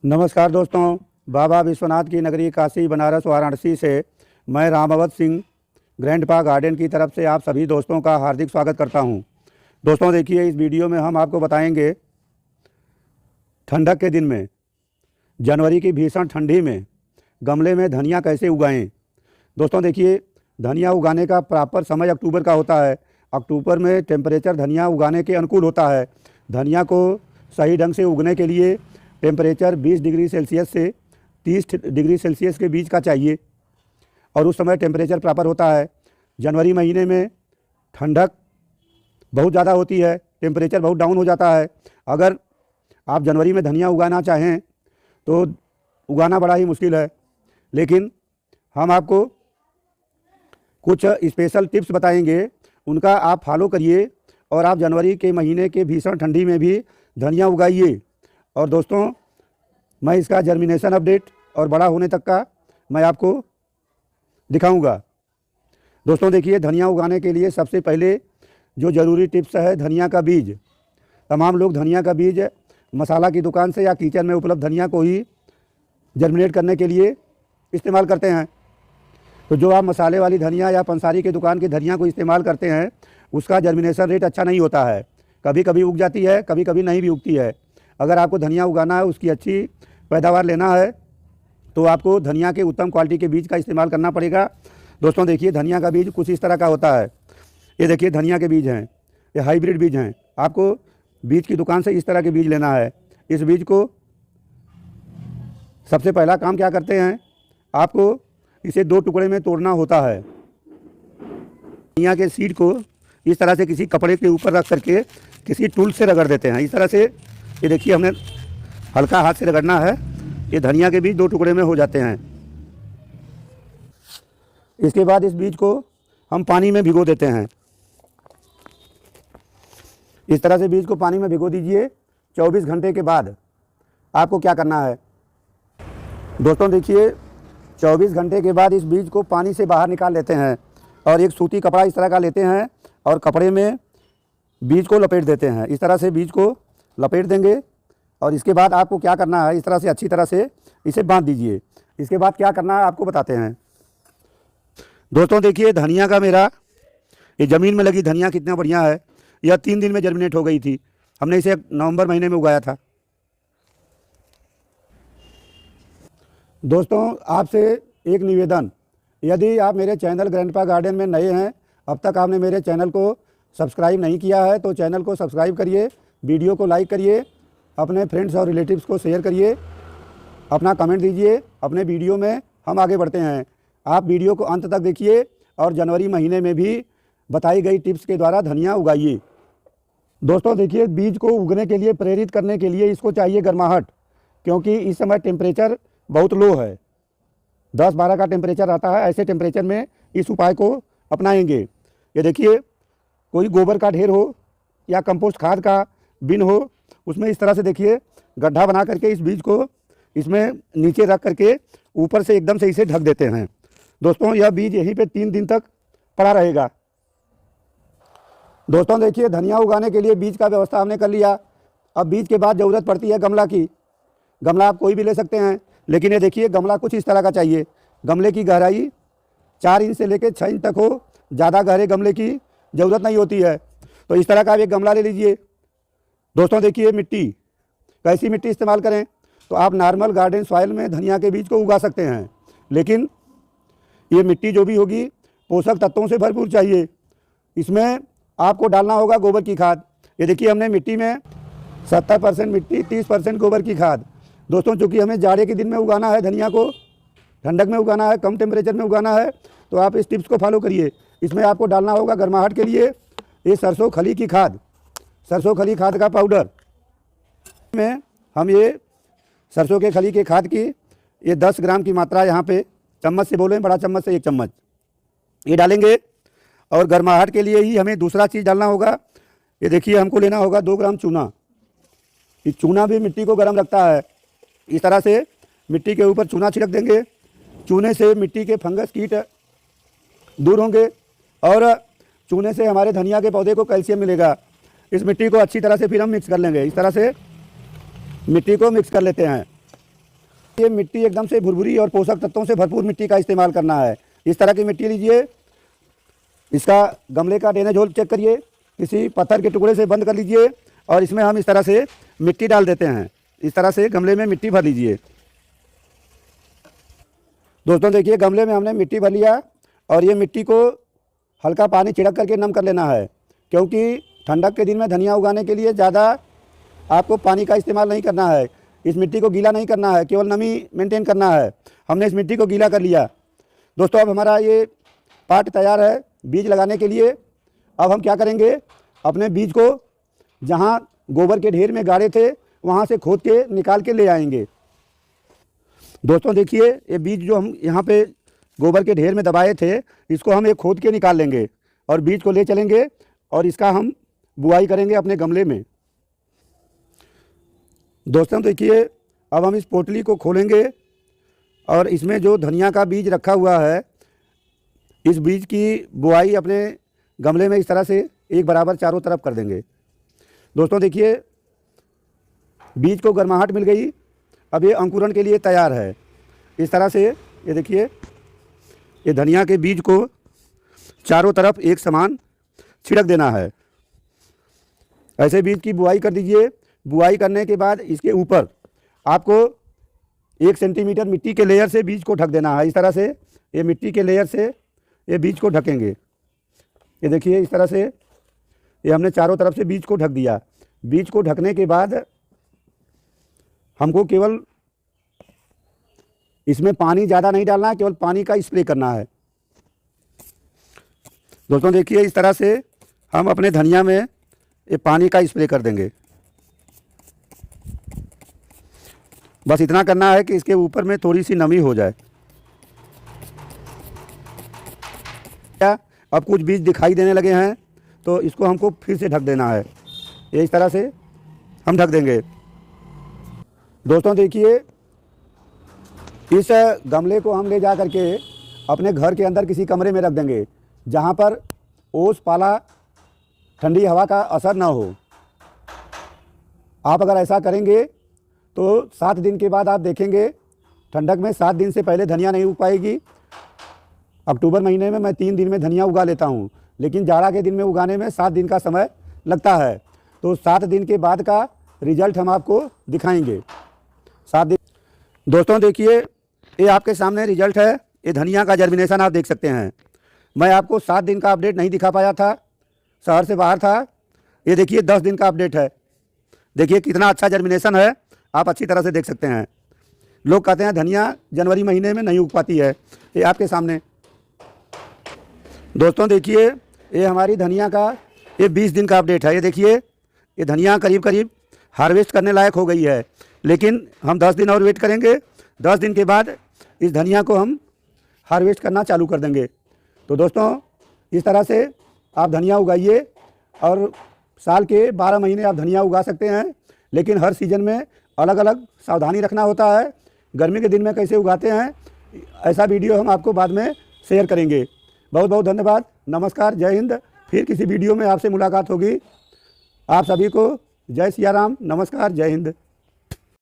नमस्कार दोस्तों, बाबा विश्वनाथ की नगरी काशी बनारस वाराणसी से मैं रामावत सिंह ग्रैंडपा गार्डन की तरफ से आप सभी दोस्तों का हार्दिक स्वागत करता हूं। दोस्तों देखिए, इस वीडियो में हम आपको बताएंगे ठंडक के दिन में, जनवरी की भीषण ठंडी में गमले में धनिया कैसे उगाएं। दोस्तों देखिए, धनिया उगाने का प्रॉपर समय अक्टूबर का होता है। अक्टूबर में टेम्परेचर धनिया उगाने के अनुकूल होता है। धनिया को सही ढंग से उगने के लिए टेम्परेचर 20 डिग्री सेल्सियस से 30 डिग्री सेल्सियस के बीच का चाहिए और उस समय टेम्परेचर प्रॉपर होता है। जनवरी महीने में ठंडक बहुत ज़्यादा होती है, टेम्परेचर बहुत डाउन हो जाता है। अगर आप जनवरी में धनिया उगाना चाहें तो उगाना बड़ा ही मुश्किल है, लेकिन हम आपको कुछ स्पेशल टिप्स बताएंगे, उनका आप फॉलो करिए और आप जनवरी के महीने के भीषण ठंडी में भी धनिया उगाइए। और दोस्तों, मैं इसका जर्मिनेशन अपडेट और बड़ा होने तक का मैं आपको दिखाऊंगा। दोस्तों देखिए, धनिया उगाने के लिए सबसे पहले जो ज़रूरी टिप्स है, धनिया का बीज। तमाम लोग धनिया का बीज मसाला की दुकान से या किचन में उपलब्ध धनिया को ही जर्मिनेट करने के लिए इस्तेमाल करते हैं। तो जो आप मसाले वाली धनिया या पंसारी की दुकान की धनिया को इस्तेमाल करते हैं, उसका जर्मिनेशन रेट अच्छा नहीं होता है। कभी कभी उग जाती है, कभी कभी नहीं भी उगती है। अगर आपको धनिया उगाना है, उसकी अच्छी पैदावार लेना है, तो आपको धनिया के उत्तम क्वालिटी के बीज का इस्तेमाल करना पड़ेगा। दोस्तों देखिए, धनिया का बीज कुछ इस तरह का होता है। ये देखिए, धनिया के बीज हैं, ये हाइब्रिड बीज हैं। आपको बीज की दुकान से इस तरह के बीज लेना है। इस बीज को सबसे पहला काम क्या करते हैं, आपको इसे 2 टुकड़े में तोड़ना होता है। धनिया के सीड को इस तरह से किसी कपड़े के ऊपर रख करके किसी टूल से रगड़ देते हैं। इस तरह से ये देखिए, हमने हल्का हाथ से रगड़ना है। ये धनिया के बीज 2 टुकड़े में हो जाते हैं। इसके बाद इस बीज को हम पानी में भिगो देते हैं। इस तरह से बीज को पानी में भिगो दीजिए। 24 घंटे के बाद आपको क्या करना है, दोस्तों देखिए, 24 घंटे के बाद इस बीज को पानी से बाहर निकाल लेते हैं और एक सूती कपड़ा इस तरह का लेते हैं और कपड़े में बीज को लपेट देते हैं। इस तरह से बीज को लपेट देंगे और इसके बाद आपको क्या करना है, इस तरह से अच्छी तरह से इसे बांध दीजिए। इसके बाद क्या करना है आपको बताते हैं। दोस्तों देखिए, धनिया का मेरा ये ज़मीन में लगी धनिया कितना बढ़िया है। यह 3 दिन में जर्मिनेट हो गई थी। हमने इसे नवंबर महीने में उगाया था। दोस्तों आपसे एक निवेदन, यदि आप मेरे चैनल ग्रैंडपा गार्डन में नए हैं, अब तक आपने मेरे चैनल को सब्सक्राइब नहीं किया है, तो चैनल को सब्सक्राइब करिए, वीडियो को लाइक करिए, अपने फ्रेंड्स और रिलेटिव्स को शेयर करिए, अपना कमेंट दीजिए। अपने वीडियो में हम आगे बढ़ते हैं। आप वीडियो को अंत तक देखिए और जनवरी महीने में भी बताई गई टिप्स के द्वारा धनिया उगाइए। दोस्तों देखिए, बीज को उगने के लिए प्रेरित करने के लिए इसको चाहिए गर्माहट, क्योंकि इस समय टेम्परेचर बहुत लो है, 10-12 का टेम्परेचर आता है। ऐसे टेम्परेचर में इस उपाय को अपनाएंगे। ये देखिए, कोई गोबर का ढेर हो या कंपोस्ट खाद का बिन हो, उसमें इस तरह से देखिए गड्ढा बना करके इस बीज को इसमें नीचे रख करके ऊपर से एकदम से इसे ढक देते हैं। दोस्तों यह बीज यहीं पे 3 दिन तक पड़ा रहेगा। दोस्तों देखिए, धनिया उगाने के लिए बीज का व्यवस्था हमने कर लिया। अब बीज के बाद ज़रूरत पड़ती है गमला की। गमला आप कोई भी ले सकते हैं, लेकिन ये देखिए, गमला कुछ इस तरह का चाहिए। गमले की गहराई 4 इंच से लेकर 6 इंच तक हो, ज़्यादा गहरे गमले की ज़रूरत नहीं होती है। तो इस तरह का आप एक गमला ले लीजिए। दोस्तों देखिए, मिट्टी कैसी मिट्टी इस्तेमाल करें, तो आप नॉर्मल गार्डन सॉइल में धनिया के बीज को उगा सकते हैं, लेकिन ये मिट्टी जो भी होगी पोषक तत्वों से भरपूर चाहिए। इसमें आपको डालना होगा गोबर की खाद। ये देखिए, हमने मिट्टी में 70% मिट्टी, 30% गोबर की खाद। दोस्तों चूँकि हमें जाड़े के दिन में उगाना है, धनिया को ठंडक में उगाना है, कम टेम्परेचर में उगाना है, तो आप इस टिप्स को फॉलो करिए। इसमें आपको डालना होगा गर्माहट के लिए ये सरसों खली की खाद, सरसों खली खाद का पाउडर में हम ये सरसों के खली के खाद की ये 10 ग्राम की मात्रा, यहाँ पे चम्मच से बोलें, बड़ा चम्मच से 1 चम्मच ये डालेंगे। और गर्माहट के लिए ही हमें दूसरा चीज़ डालना होगा। ये देखिए, हमको लेना होगा 2 ग्राम चूना। ये चूना भी मिट्टी को गर्म रखता है। इस तरह से मिट्टी के ऊपर चूना छिड़क देंगे। चूने से मिट्टी के फंगस कीट दूर होंगे और चूने से हमारे धनिया के पौधे को कैल्शियम मिलेगा। इस मिट्टी को अच्छी तरह से फिर हम मिक्स कर लेंगे। इस तरह से मिट्टी को मिक्स कर लेते हैं। ये मिट्टी एकदम से भुरभुरी और पोषक तत्वों से भरपूर मिट्टी का इस्तेमाल करना है। इस तरह की मिट्टी लीजिए, इसका गमले का ड्रेनेज होल चेक करिए, किसी पत्थर के टुकड़े से बंद कर लीजिए और इसमें हम इस तरह से मिट्टी डाल देते हैं। इस तरह से गमले में मिट्टी भर लीजिए। दोस्तों देखिए, गमले में हमने मिट्टी भर लिया और ये मिट्टी को हल्का पानी छिड़क करके नम कर लेना है, क्योंकि ठंडक के दिन में धनिया उगाने के लिए ज़्यादा आपको पानी का इस्तेमाल नहीं करना है। इस मिट्टी को गीला नहीं करना है, केवल नमी मेंटेन करना है। हमने इस मिट्टी को गीला कर लिया। दोस्तों अब हमारा ये पार्ट तैयार है बीज लगाने के लिए। अब हम क्या करेंगे, अपने बीज को जहाँ गोबर के ढेर में गाड़े थे वहाँ से खोद के निकाल के ले आएंगे। दोस्तों देखिए, ये बीज जो हम यहाँ पे गोबर के ढेर में दबाए थे, इसको हम एक खोद के निकाल लेंगे और बीज को ले चलेंगे और इसका हम बुआई करेंगे अपने गमले में। दोस्तों देखिए, अब हम इस पोटली को खोलेंगे और इसमें जो धनिया का बीज रखा हुआ है, इस बीज की बुआई अपने गमले में इस तरह से एक बराबर चारों तरफ कर देंगे। दोस्तों देखिए, बीज को गर्माहट मिल गई, अब ये अंकुरण के लिए तैयार है। इस तरह से ये देखिए, ये धनिया के बीज को चारों तरफ एक समान छिड़क देना है। ऐसे बीज की बुआई कर दीजिए। बुआई करने के बाद इसके ऊपर आपको 1 सेंटीमीटर मिट्टी के लेयर से बीज को ढक देना है। इस तरह से ये मिट्टी के लेयर से ये बीज को ढकेंगे। ये देखिए, इस तरह से ये हमने चारों तरफ से बीज को ढक दिया। बीज को ढकने के बाद हमको केवल इसमें पानी ज़्यादा नहीं डालना है, केवल पानी का स्प्रे करना है। दोस्तों देखिए, इस तरह से हम अपने धनिया में ये पानी का स्प्रे कर देंगे। बस इतना करना है कि इसके ऊपर में थोड़ी सी नमी हो जाए। अब कुछ बीज दिखाई देने लगे हैं तो इसको हमको फिर से ढक देना है। ये इस तरह से हम ढक देंगे। दोस्तों देखिए, इस गमले को हम ले जा करके अपने घर के अंदर किसी कमरे में रख देंगे, जहाँ पर ओस पाला ठंडी हवा का असर ना हो। आप अगर ऐसा करेंगे तो 7 दिन के बाद आप देखेंगे ठंडक में 7 दिन से पहले धनिया नहीं उग पाएगी। अक्टूबर महीने में मैं 3 दिन में धनिया उगा लेता हूँ, लेकिन जाड़ा के दिन में उगाने में 7 दिन का समय लगता है। तो 7 दिन के बाद का रिजल्ट हम आपको दिखाएंगे। 7 दिन। दोस्तों देखिए, ये आपके सामने रिजल्ट है। ये धनिया का जर्मिनेशन आप देख सकते हैं। मैं आपको 7 दिन का अपडेट नहीं दिखा पाया था, शहर से बाहर था। ये देखिए 10 दिन का अपडेट है। देखिए कितना अच्छा जर्मिनेशन है, आप अच्छी तरह से देख सकते हैं। लोग कहते हैं धनिया जनवरी महीने में नहीं उग पाती है, ये आपके सामने। दोस्तों देखिए, ये हमारी धनिया का ये 20 दिन का अपडेट है। ये देखिए, ये धनिया करीब करीब हार्वेस्ट करने लायक हो गई है, लेकिन हम 10 दिन और वेट करेंगे। 10 दिन के बाद इस धनिया को हम हार्वेस्ट करना चालू कर देंगे। तो दोस्तों, इस तरह से आप धनिया उगाइए और साल के 12 महीने आप धनिया उगा सकते हैं, लेकिन हर सीज़न में अलग अलग सावधानी रखना होता है। गर्मी के दिन में कैसे उगाते हैं, ऐसा वीडियो हम आपको बाद में शेयर करेंगे। बहुत बहुत धन्यवाद। नमस्कार, जय हिंद। फिर किसी वीडियो में आपसे मुलाकात होगी। आप सभी को जय सिया राम, नमस्कार, जय हिंद।